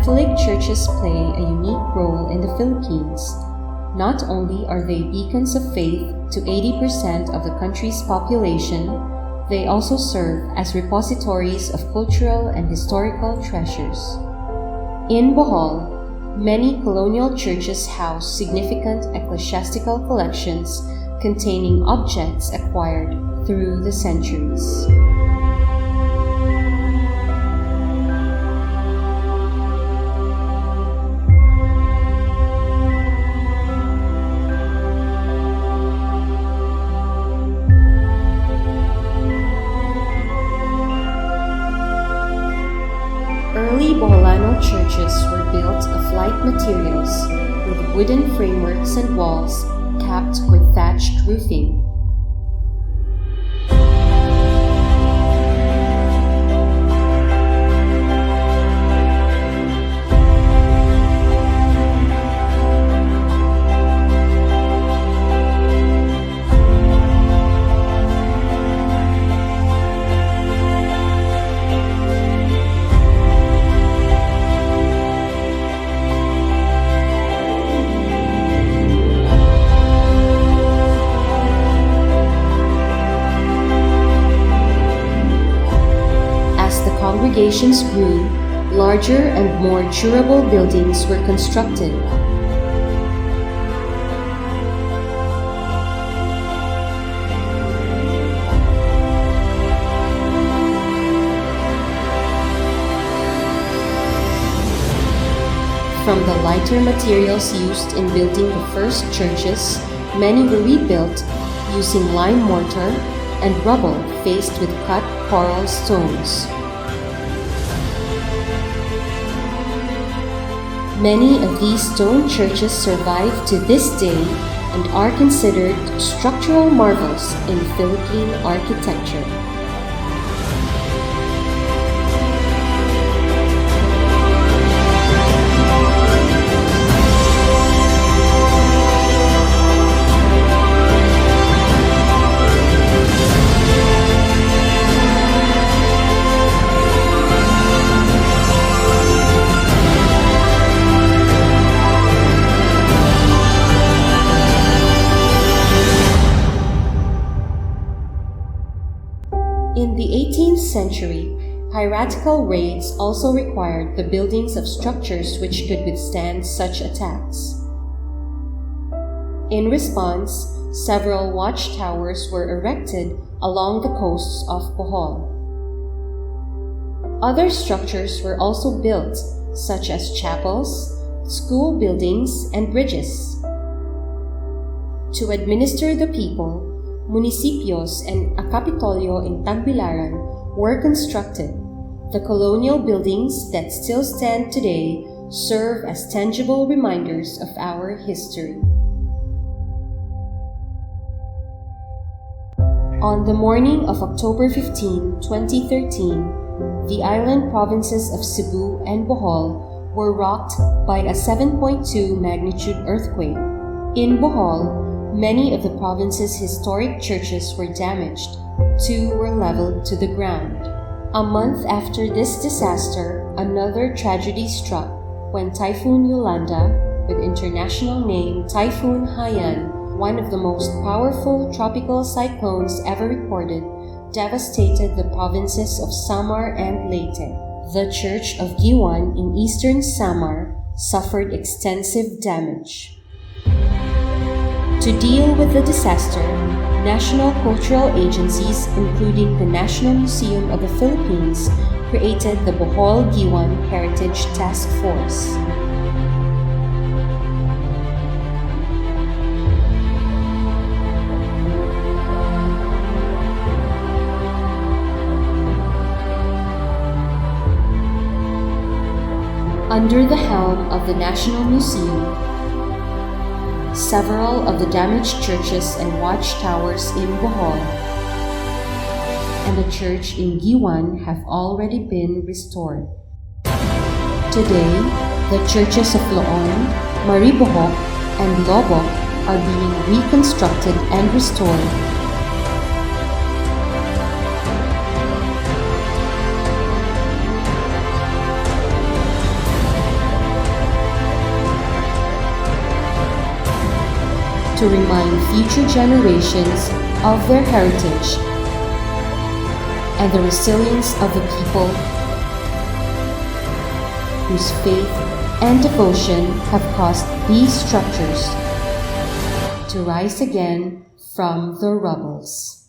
Catholic churches play a unique role in the Philippines. Not only are they beacons of faith to 80% of the country's population, they also serve as repositories of cultural and historical treasures. In Bohol, many colonial churches house significant ecclesiastical collections containing objects acquired through the centuries. Early Boholano churches were built of light materials, with wooden frameworks and walls capped with thatched roofing. Congregations grew, larger and more durable buildings were constructed. From the lighter materials used in building the first churches, many were rebuilt using lime mortar and rubble faced with cut coral stones. Many of these stone churches survive to this day and are considered structural marvels in Philippine architecture. In the 18th century, piratical raids also required the buildings of structures which could withstand such attacks. In response, several watchtowers were erected along the coasts of Bohol. Other structures were also built, such as chapels, school buildings, and bridges. To administer the people, municipios and a Capitolio in Tagbilaran were constructed. The colonial buildings that still stand today serve as tangible reminders of our history. On the morning of October 15, 2013, the island provinces of Cebu and Bohol were rocked by a 7.2 magnitude earthquake. In Bohol, many of the province's historic churches were damaged. 2 were leveled to the ground. A month after this disaster, another tragedy struck when Typhoon Yolanda, with international name Typhoon Haiyan, one of the most powerful tropical cyclones ever recorded, devastated the provinces of Samar and Leyte. The Church of Giwan in eastern Samar suffered extensive damage. To deal with the disaster, national cultural agencies, including the National Museum of the Philippines, created the Bohol Giwan Heritage Task Force. Under the helm of the National Museum, several of the damaged churches and watchtowers in Bohol and the church in Giwan have already been restored. Today, the churches of Loon, Maribohok, and Lobok are being reconstructed and restored. to remind future generations of their heritage and the resilience of the people whose faith and devotion have caused these structures to rise again from the rubbles.